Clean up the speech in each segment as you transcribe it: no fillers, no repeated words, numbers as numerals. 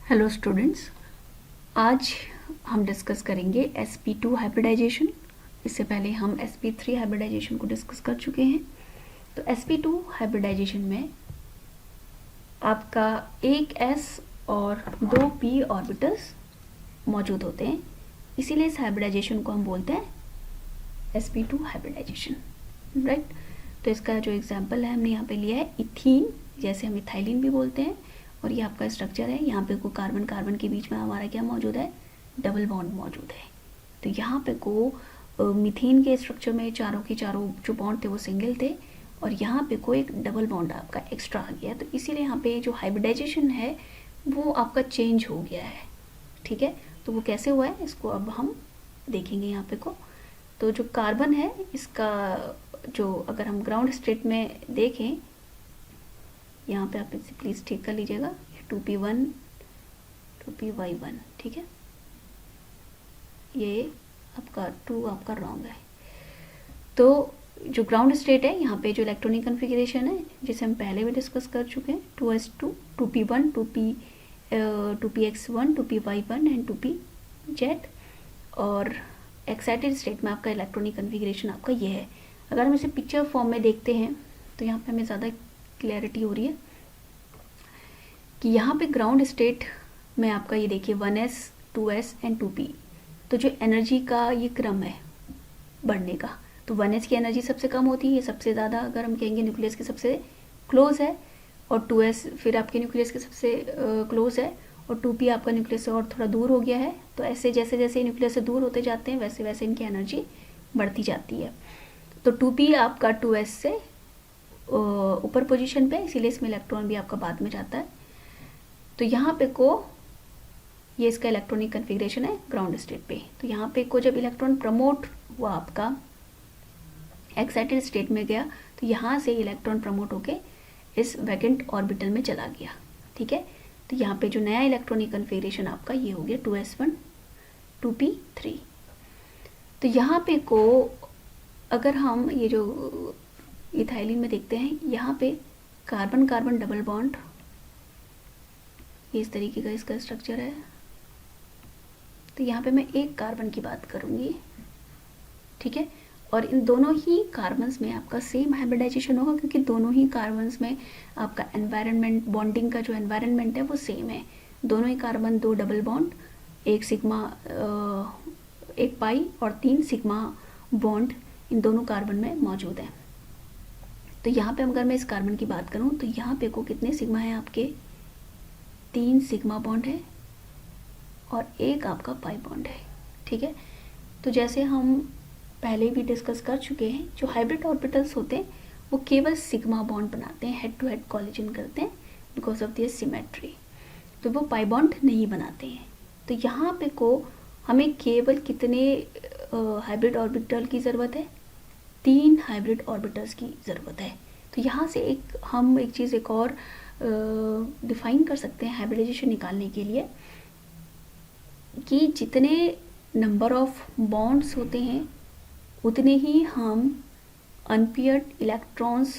Hello students, आज हम discuss करेंगे sp2 हाइब्रिडाइजेशन। इससे पहले हम sp3 हाइब्रिडाइजेशन को डिस्कस कर चुके हैं। तो sp2 हाइब्रिडाइजेशन में आपका एक s और दो p ऑर्बिटल्स मौजूद होते हैं, इसीलिए इस हाइब्रिडाइजेशन को हम बोलते हैं sp2 हाइब्रिडाइजेशन, राइट। तो इसका जो एग्जांपल है हमने यहाँ पे लिया है इथीन, जैसे हम इथाइलिन भी बोलते हैं। और ये आपका स्ट्रक्चर है, यहाँ पे को कार्बन कार्बन के बीच में हमारा क्या मौजूद है, डबल बॉन्ड मौजूद है। तो यहाँ पे को मीथेन के स्ट्रक्चर में चारों के चारों जो बॉन्ड थे वो सिंगल थे, और यहाँ पे को एक डबल बॉन्ड आपका एक्स्ट्रा आ गया। तो इसीलिए यहाँ पे जो हाइब्रिडाइजेशन है वो आपका चेंज हो गया है, ठीक है। तो वो कैसे हुआ है इसको अब हम देखेंगे यहाँ पे को। तो जो कार्बन है इसका जो अगर हम ग्राउंड स्टेट में देखें, यहाँ पे आप इसे प्लीज़ ठीक कर लीजिएगा, 2p1 2py1, ठीक है। ये आपका 2 आपका रॉन्ग है। तो जो ग्राउंड स्टेट है यहाँ पे जो इलेक्ट्रॉनिक कन्फिग्रेशन है जिसे हम पहले भी डिस्कस कर चुके हैं, 2s2 2p1 2px1 2py1 and 2pz। और एक्साइटेड स्टेट में आपका इलेक्ट्रॉनिक कन्फिग्रेशन आपका ये है। अगर हम इसे पिक्चर फॉर्म में देखते हैं तो यहाँ पे हमें ज़्यादा क्लैरिटी हो रही है कि यहाँ पे ग्राउंड स्टेट में आपका ये देखिए 1s 2s एंड 2p। तो जो एनर्जी का ये क्रम है बढ़ने का, तो 1s की एनर्जी सबसे कम होती है, ये सबसे ज़्यादा अगर हम कहेंगे न्यूक्लियस के सबसे क्लोज है, और 2s फिर आपके न्यूक्लियस के सबसे क्लोज है, और 2p आपका न्यूक्लियस से और थोड़ा दूर हो गया है। तो ऐसे जैसे जैसे न्यूक्लियस से दूर होते जाते हैं वैसे वैसे इनकी एनर्जी बढ़ती जाती है। तो 2p आपका 2s से ऊपर पोजीशन पे, इसीलिए इसमें इलेक्ट्रॉन भी आपका बाद में जाता है। तो यहाँ पे को ये इसका इलेक्ट्रॉनिक कन्फिग्रेशन है ग्राउंड स्टेट पे। तो यहाँ पे को जब इलेक्ट्रॉन प्रमोट हुआ आपका एक्साइटेड स्टेट में गया, तो यहाँ से इलेक्ट्रॉन प्रमोट होके इस वैकेंट ऑर्बिटल में चला गया, ठीक है। तो यहाँ पे जो नया इलेक्ट्रॉनिक कन्फिग्रेशन आपका ये हो गया 2s1 2p3। तो यहाँ पे को अगर हम ये जो इथाइलिन में देखते हैं, यहाँ पे कार्बन कार्बन डबल बॉन्ड, ये इस तरीके का इसका स्ट्रक्चर है। तो यहाँ पे मैं एक कार्बन की बात करूँगी, ठीक है। और इन दोनों ही कार्बन्स में आपका सेम हाइब्रिडाइजेशन होगा, क्योंकि दोनों ही कार्बन्स में आपका एनवायरनमेंट, बॉन्डिंग का जो एनवायरनमेंट है वो सेम है। दोनों ही कार्बन दो डबल बॉन्ड, एक सिग्मा एक पाई और 3 सिग्मा बॉन्ड इन दोनों कार्बन में मौजूद है। तो यहाँ पे अगर मैं इस कार्बन की बात करूँ तो यहाँ पे को कितने सिग्मा है आपके, 3 सिग्मा बॉन्ड है और एक आपका पाई बॉन्ड है, ठीक है। तो जैसे हम पहले भी डिस्कस कर चुके हैं, जो हाइब्रिड ऑर्बिटल्स होते हैं वो केवल सिग्मा बॉन्ड बनाते हैं, हेड टू हेड कॉलिजन करते हैं बिकॉज ऑफ दिस सिमेट्री, तो वो पाई बॉन्ड नहीं बनाते हैं। तो यहाँ पे को हमें केवल कितने हाइब्रिड ऑर्बिटल की ज़रूरत है, 3 हाइब्रिड ऑर्बिटल्स की ज़रूरत है। तो यहाँ से हम एक चीज़ एक और डिफाइन कर सकते हैं हाइब्रिडाइजेशन निकालने के लिए, कि जितने नंबर ऑफ बॉन्ड्स होते हैं उतने ही हम अनपेयर्ड इलेक्ट्रॉन्स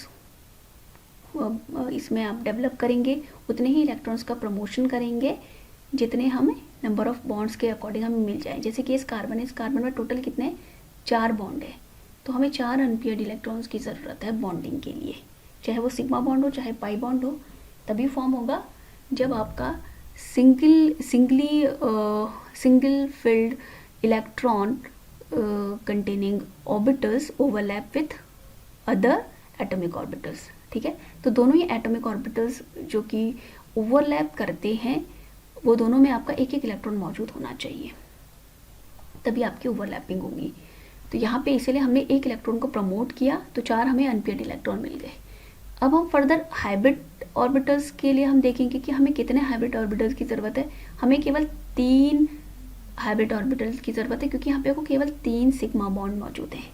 इसमें आप डेवलप करेंगे, उतने ही इलेक्ट्रॉन्स का प्रमोशन करेंगे जितने हमें नंबर ऑफ बॉन्ड्स के अकॉर्डिंग हमें मिल जाए। जैसे कि इस कार्बन में टोटल कितने 4 बॉन्ड है, तो हमें 4 अनपेयर्ड इलेक्ट्रॉन्स की ज़रूरत है बॉन्डिंग के लिए, चाहे वो सिग्मा बॉन्ड हो चाहे पाई बॉन्ड हो। तभी फॉर्म होगा जब आपका single field electron containing orbitals overlap with other atomic orbitals, ठीक है। तो दोनों ही एटॉमिक ऑर्बिटल्स जो कि ओवरलैप करते हैं वो दोनों में आपका एक एक इलेक्ट्रॉन मौजूद होना चाहिए, तभी आपकी ओवरलैपिंग होगी। तो यहाँ पे इसीलिए हमने एक इलेक्ट्रॉन को प्रमोट किया तो 4 हमें अनपेयर्ड इलेक्ट्रॉन मिल गए। अब हम फर्दर हाइब्रिड ऑर्बिटल्स के लिए हम देखेंगे कि हमें कितने हाइब्रिड ऑर्बिटल्स की ज़रूरत है। हमें केवल 3 हाइब्रिड ऑर्बिटल्स की ज़रूरत है, क्योंकि यहाँ पे को केवल 3 सिग्मा बॉन्ड मौजूद हैं।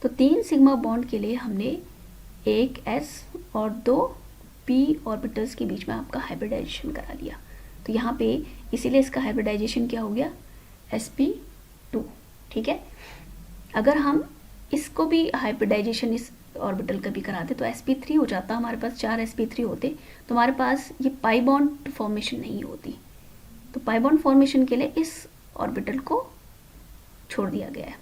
तो 3 सिग्मा बॉन्ड के लिए हमने एक s और 2 p ऑर्बिटल्स के बीच में आपका हाइब्रिडाइजेशन करा लिया। तो यहाँ पे इसीलिए इसका हाइब्रिडाइजेशन क्या हो गया, sp2, ठीक है। अगर हम इसको भी हाइब्रिडाइजेशन इस ऑर्बिटल का भी कराते तो sp3 हो जाता, हमारे पास 4 sp3 होते तो हमारे पास ये पाई बॉन्ड फॉर्मेशन नहीं होती, तो पाई बॉन्ड फॉर्मेशन के लिए इस ऑर्बिटल को छोड़ दिया गया है।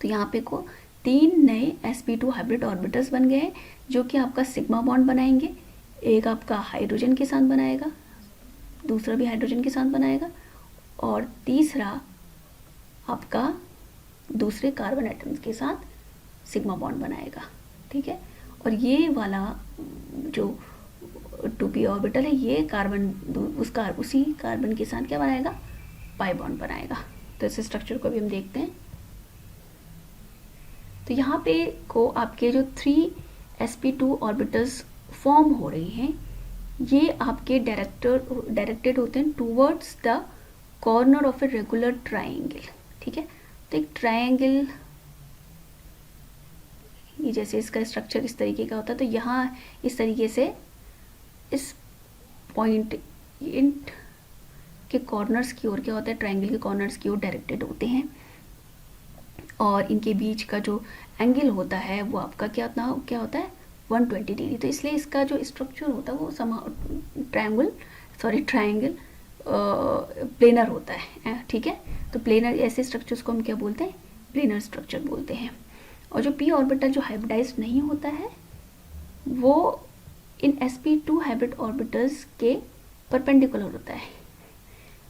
तो यहाँ पे को 3 नए sp2 हाइब्रिड ऑर्बिटल्स बन गए हैं जो कि आपका सिग्मा बॉन्ड बनाएंगे। एक आपका हाइड्रोजन के साथ बनाएगा, दूसरा भी हाइड्रोजन के साथ बनाएगा, और तीसरा आपका दूसरे कार्बन एटम्स के साथ सिग्मा बॉन्ड बनाएगा। ठीक है, और ये वाला जो 2p ऑर्बिटल है ये कार्बन उसी कार्बन के साथ क्या बनाएगा, पाई बॉन्ड बनाएगा। तो इस स्ट्रक्चर को भी हम देखते हैं। तो यहाँ पे को आपके जो 3 sp2 ऑर्बिटल्स फॉर्म हो रही हैं ये आपके डायरेक्टेड होते हैं towards the corner of a regular triangle. ठीक है, तो एक ट्राइंगल ये जैसे इसका स्ट्रक्चर इस तरीके का होता है, तो यहाँ इस तरीके से इस पॉइंट के कॉर्नर्स की ओर क्या होता है, ट्राइंगल के कॉर्नर्स की ओर डायरेक्टेड होते हैं, और इनके बीच का जो एंगल होता है वो आपका क्या होता है 120 डिग्री। तो इसलिए इसका जो स्ट्रक्चर होता है वो ट्राइंगल प्लेनर होता है। ठीक है, तो प्लेनर ऐसे स्ट्रक्चर्स को हम क्या बोलते हैं, प्लेनर स्ट्रक्चर बोलते हैं। और जो p ऑर्बिटल जो हाइब्रिडाइज्ड नहीं होता है वो इन sp2 हाइब्रिड ऑर्बिटल्स के परपेंडिकुलर होता है।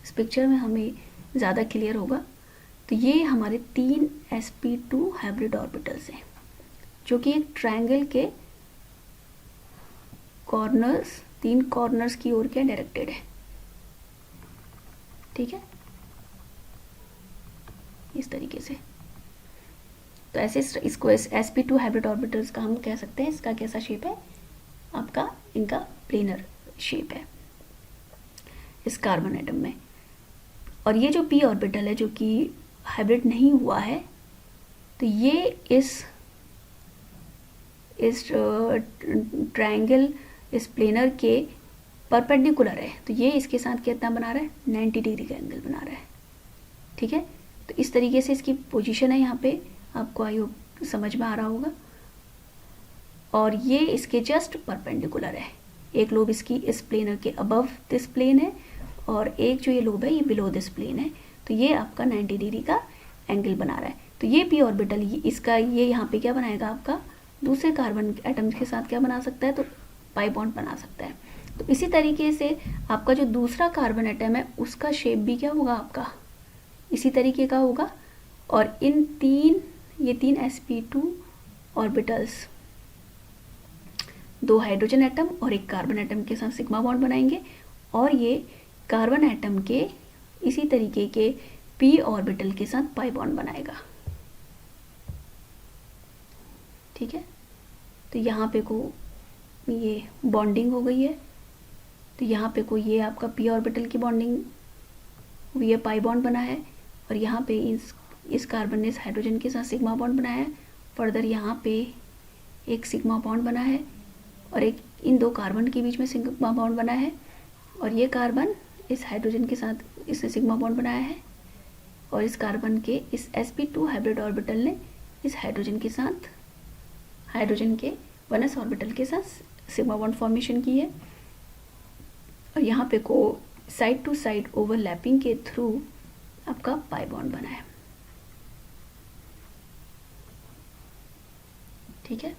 इस पिक्चर में हमें ज़्यादा क्लियर होगा। तो ये हमारे 3 sp2 हाइब्रिड ऑर्बिटल्स हैं जो कि एक ट्रायंगल के कॉर्नर्स 3 कॉर्नर्स की ओर क्या डायरेक्टेड है। ठीक है, इस तरीके से। तो ऐसे इसको sp2 हाइब्रिड ऑर्बिटल्स का हम कह सकते हैं, इसका कैसा शेप है आपका, इनका प्लेनर शेप है इस कार्बन एटम में। और ये जो p ऑर्बिटल है जो कि हाइब्रिड नहीं हुआ है, तो ये इस ट्रायंगल इस प्लेनर के परपेंडिकुलर है। तो ये इसके साथ कितना बना रहा है, 90 डिग्री का एंगल बना रहा है। ठीक है, तो इस तरीके से इसकी पोजीशन है, यहाँ पे आपको आई होप समझ में आ रहा होगा। और ये इसके जस्ट परपेंडिकुलर है। एक लोब इसकी इस प्लेनर के अबव दिस प्लेन है और एक जो ये लोब है ये बिलो दिस प्लेन है। तो ये आपका 90 डिग्री का एंगल बना रहा है। तो ये p ऑर्बिटल इसका ये यहाँ पे क्या बनाएगा, आपका दूसरे कार्बन एटम्स के साथ क्या बना सकता है, तो पाई बॉन्ड बना सकता है। तो इसी तरीके से आपका जो दूसरा कार्बन एटम है उसका शेप भी क्या होगा, आपका इसी तरीके का होगा। और इन ये तीन sp2 ऑर्बिटल्स 2 हाइड्रोजन एटम और एक कार्बन एटम के साथ सिग्मा बॉन्ड बनाएंगे, और ये कार्बन एटम के इसी तरीके के p ऑर्बिटल के साथ पाई बॉन्ड बनाएगा। ठीक है, तो यहाँ पे को ये बॉन्डिंग हो गई है। तो यहाँ पे को ये आपका p ऑर्बिटल की बॉन्डिंग हुई है, पाई बॉन्ड बना है। और यहाँ पे इस कार्बन ने इस हाइड्रोजन के साथ सिग्मा बॉन्ड बनाया है। फर्दर यहाँ पे एक सिग्मा बॉन्ड बना है और एक इन 2 कार्बन के बीच में सिग्मा बॉन्ड बना है। और ये कार्बन इस हाइड्रोजन के साथ इसने सिग्मा बॉन्ड बनाया है, और इस कार्बन के इस sp2 हाइब्रिड ऑर्बिटल ने इस हाइड्रोजन के साथ हाइड्रोजन के 1s ऑर्बिटल के साथ सिग्मा बॉन्ड फॉर्मेशन की है। और यहाँ पे को साइड टू साइड ओवरलैपिंग के थ्रू आपका पाई बॉन्ड बना है। ठीक है,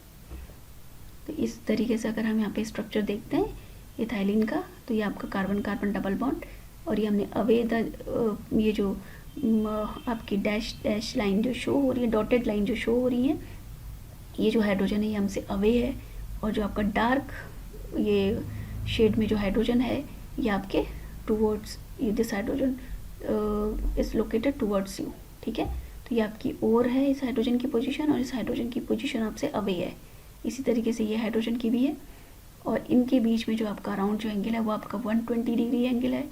तो इस तरीके से अगर हम यहाँ पे स्ट्रक्चर देखते हैं इथाइलिन का, तो ये आपका कार्बन कार्बन डबल बॉन्ड, और ये हमने अवे ये जो आपकी डैश लाइन जो शो हो रही है, डॉटेड लाइन जो शो हो रही है, ये जो हाइड्रोजन है ये हमसे अवे है। और जो आपका डार्क ये शेड में जो हाइड्रोजन है ये आपके towards this hydrogen is located towards you. ठीक है, तो ये आपकी ओर है इस हाइड्रोजन की पोजीशन, और इस हाइड्रोजन की पोजीशन आपसे अवे है। इसी तरीके से ये हाइड्रोजन की भी है, और इनके बीच में जो आपका अराउंड जो एंगल है वो आपका 120 डिग्री एंगल है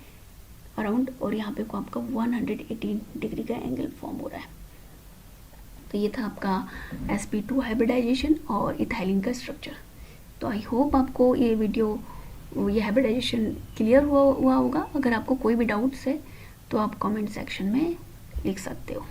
अराउंड, और यहाँ पे को आपका 118 डिग्री का एंगल फॉर्म हो रहा है। तो ये था आपका sp2 हाइब्रिडाइजेशन और इथाइलिन का स्ट्रक्चर। तो आई होप आपको ये वीडियो ये हाइब्रिडाइजेशन क्लियर हुआ होगा। अगर आपको कोई भी डाउट्स है तो आप कमेंट सेक्शन में लिख सकते हो।